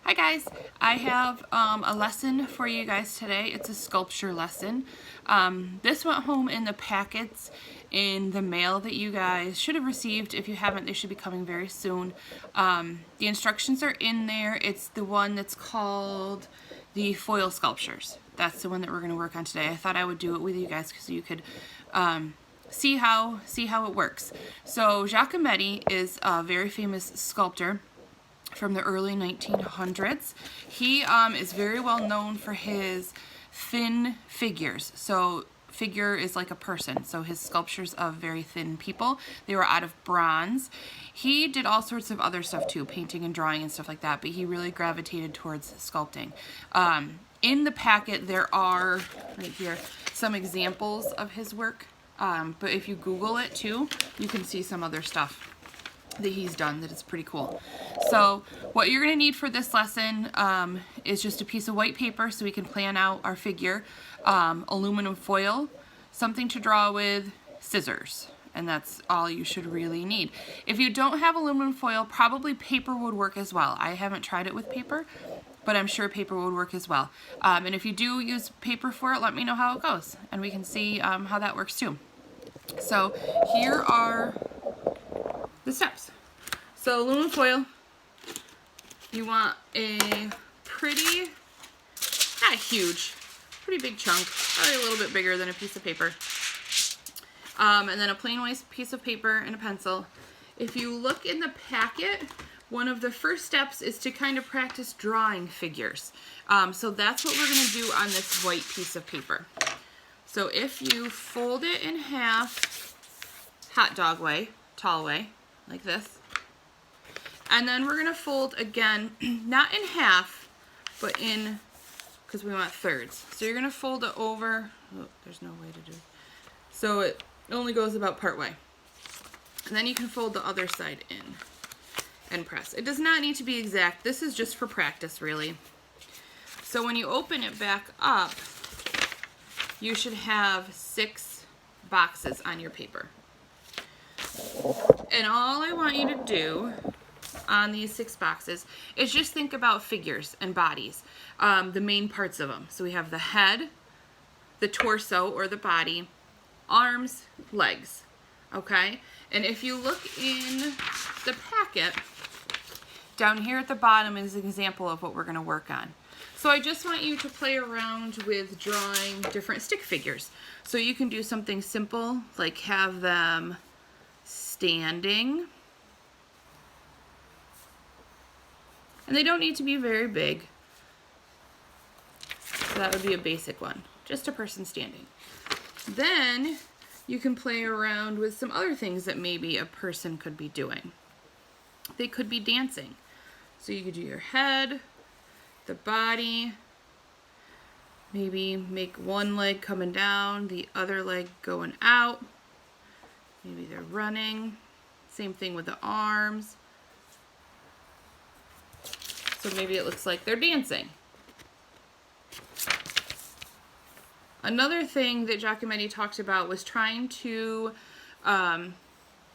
Hi guys, I have a lesson for you guys today. It's a sculpture lesson. This went home in the packets in the mail that you guys should have received. If you haven't, they should be coming very soon. The instructions are in there. It's the one that's called the foil sculptures. That's the one that we're going to work on today. I thought I would do it with you guys because you could see how it works. So Giacometti is a very famous sculptor from the early 1900s. He is very well known for his thin figures. So figure is like a person. So his sculptures of very thin people, they were out of bronze. He did all sorts of other stuff too, painting and drawing and stuff like that, but he really gravitated towards sculpting. In the packet there are, right here, some examples of his work, but if you Google it too, you can see some other stuff that he's done that is pretty cool. So what you're going to need for this lesson is just a piece of white paper so we can plan out our figure, aluminum foil, something to draw with, scissors, and that's all you should really need. If you don't have aluminum foil, probably paper would work as well. I haven't tried it with paper, but I'm sure paper would work as well. And if you do use paper for it, let me know how it goes, and we can see how that works too. So here are the steps. So aluminum foil, you want a pretty, not huge, pretty big chunk, probably a little bit bigger than a piece of paper. And then a plain white piece of paper and a pencil. If you look in the packet, one of the first steps is to kind of practice drawing figures. So that's what we're going to do on this white piece of paper. So if you fold it in half, hot dog way, tall way, like this. And then we're going to fold again, not in half, but in, because we want thirds. So you're going to fold it over, oh, there's no way to do it. So it only goes about part way. And then you can fold the other side in and press. It does not need to be exact. This is just for practice, really. So when you open it back up, you should have 6 boxes on your paper. And all I want you to do on these 6 boxes is just think about figures and bodies, the main parts of them. So we have the head, the torso or the body, arms, legs, okay? And if you look in the packet, down here at the bottom is an example of what we're going to work on. So I just want you to play around with drawing different stick figures. So you can do something simple, like have them standing. And they don't need to be very big. So that would be a basic one, just a person standing. Then you can play around with some other things that maybe a person could be doing. They could be dancing. So you could do your head, the body, maybe make one leg coming down, the other leg going out. Maybe they're running. Same thing with the arms. So maybe it looks like they're dancing. Another thing that Giacometti talked about was trying to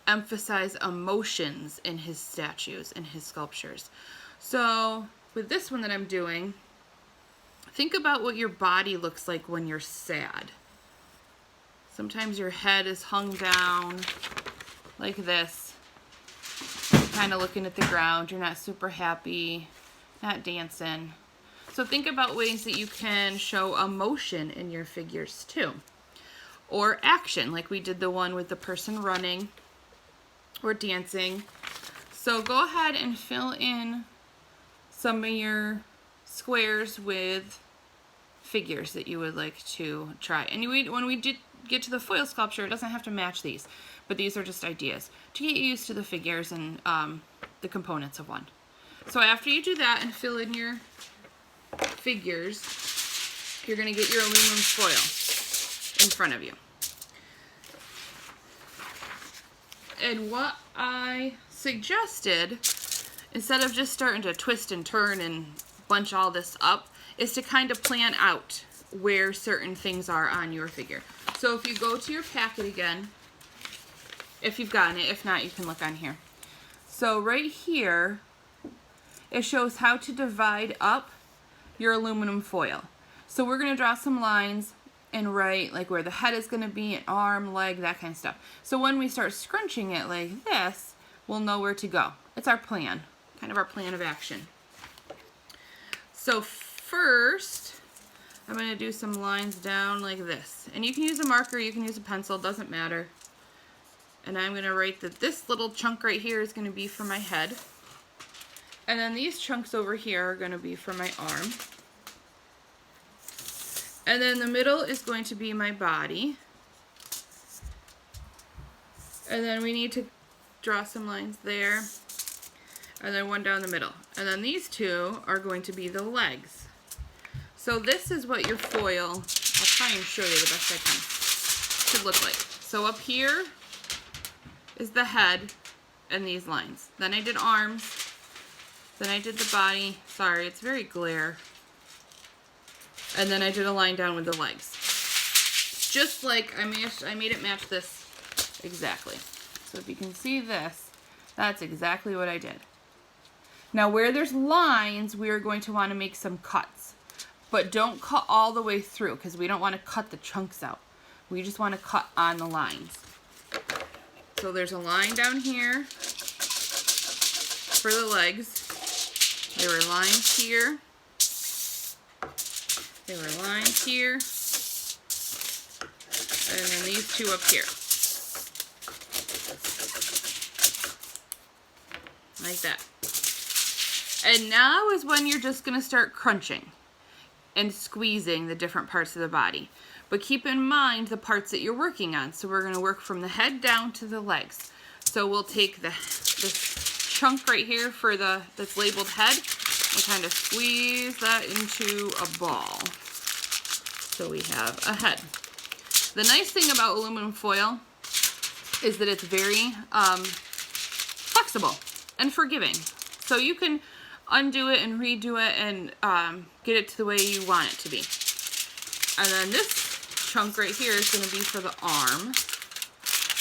emphasize emotions in his statues and his sculptures. So with this one that I'm doing, think about what your body looks like when you're sad. Sometimes your head is hung down like this, kind of looking at the ground. You're not super happy, not dancing. So think about ways that you can show emotion in your figures too. Or action, like we did the one with the person running or dancing. So go ahead and fill in some of your squares with figures that you would like to try. And when we get to the foil sculpture, it doesn't have to match these, but these are just ideas to get used to the figures and the components of one. So after you do that and fill in your figures, you're going to get your aluminum foil in front of you. And what I suggested, instead of just starting to twist and turn and bunch all this up, is to kind of plan out where certain things are on your figure. So if you go to your packet again, if you've gotten it, if not, you can look on here. So right here it shows how to divide up your aluminum foil. So we're going to draw some lines and write like where the head is going to be, an arm, leg, that kind of stuff. So when we start scrunching it like this, we'll know where to go. It's our plan, kind of our plan of action. So first, I'm going to do some lines down like this. And you can use a marker, you can use a pencil, doesn't matter. And I'm going to write that this little chunk right here is going to be for my head. And then these chunks over here are going to be for my arm. And then the middle is going to be my body. And then we need to draw some lines there. And then one down the middle. And then these two are going to be the legs. So this is what your foil, I'll try and show you the best I can, should look like. So up here is the head and these lines. Then I did arms. Then I did the body. Sorry, it's very glare. And then I did a line down with the legs. Just like I made it match this exactly. So if you can see this, that's exactly what I did. Now where there's lines, we are going to want to make some cuts. But don't cut all the way through because we don't want to cut the chunks out. We just want to cut on the lines. So there's a line down here for the legs. There were lines here. There were lines here. And then these two up here. Like that. And now is when you're just going to start crunching and squeezing the different parts of the body. But keep in mind the parts that you're working on. So we're going to work from the head down to the legs. So we'll take this chunk right here for that's labeled head and kind of squeeze that into a ball. So we have a head. The nice thing about aluminum foil is that it's very flexible and forgiving. So you can undo it and redo it and get it to the way you want it to be. And then this chunk right here is going to be for the arm.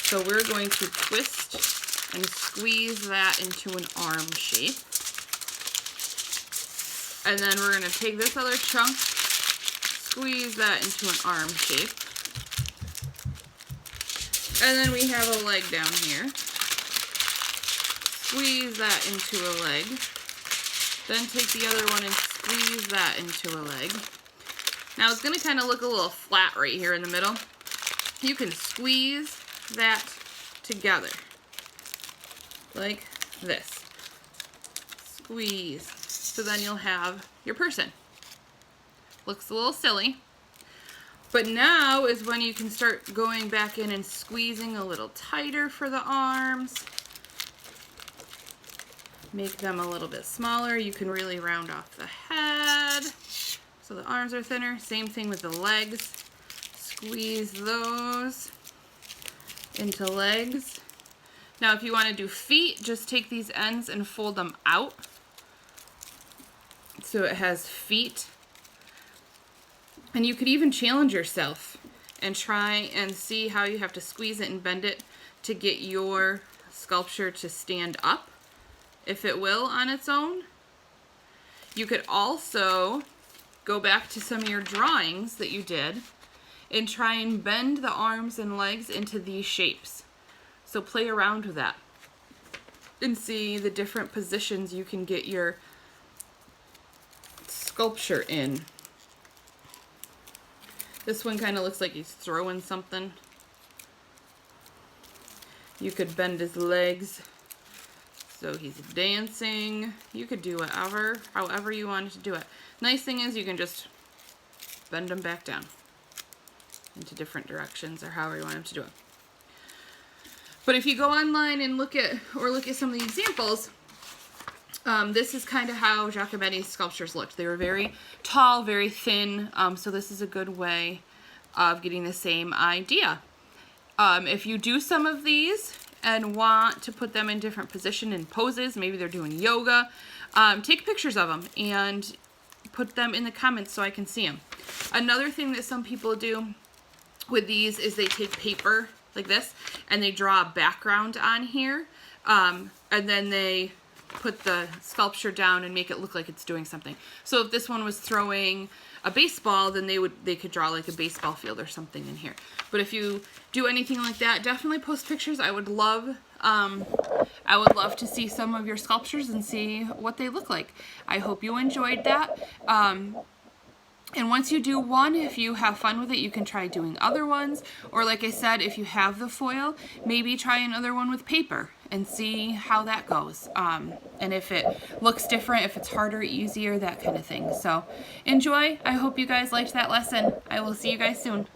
So we're going to twist and squeeze that into an arm shape. And then we're going to take this other chunk, squeeze that into an arm shape. And then we have a leg down here. Squeeze that into a leg. Then take the other one and squeeze that into a leg. Now it's going to kind of look a little flat right here in the middle. You can squeeze that together. Like this. Squeeze. So then you'll have your person. Looks a little silly. But now is when you can start going back in and squeezing a little tighter for the arms. Make them a little bit smaller. You can really round off the head so the arms are thinner. Same thing with the legs. Squeeze those into legs. Now if you want to do feet, just take these ends and fold them out so it has feet. And you could even challenge yourself and try and see how you have to squeeze it and bend it to get your sculpture to stand up, if it will, on its own. You could also go back to some of your drawings that you did and try and bend the arms and legs into these shapes. So play around with that and see the different positions you can get your sculpture in. This one kind of looks like he's throwing something. You could bend his legs so he's dancing. You could do whatever, however you wanted to do it. Nice thing is you can just bend them back down into different directions or however you want them to do it. But if you go online and look at some of the examples, this is kind of how Giacometti's sculptures looked. They were very tall, very thin, so this is a good way of getting the same idea. If you do some of these and want to put them in different position and poses, maybe they're doing yoga, take pictures of them and put them in the comments so I can see them. Another thing that some people do with these is they take paper like this and they draw a background on here, and then they put the sculpture down and make it look like it's doing something. So if this one was throwing a baseball, then they could draw like a baseball field or something in here. But if you do anything like that, definitely post pictures. I would love to see some of your sculptures and see what they look like. I hope you enjoyed that. And once you do one, if you have fun with it, you can try doing other ones. Or like I said, if you have the foil, maybe try another one with paper and see how that goes. And if it looks different, if it's harder, easier, that kind of thing. So enjoy. I hope you guys liked that lesson. I will see you guys soon.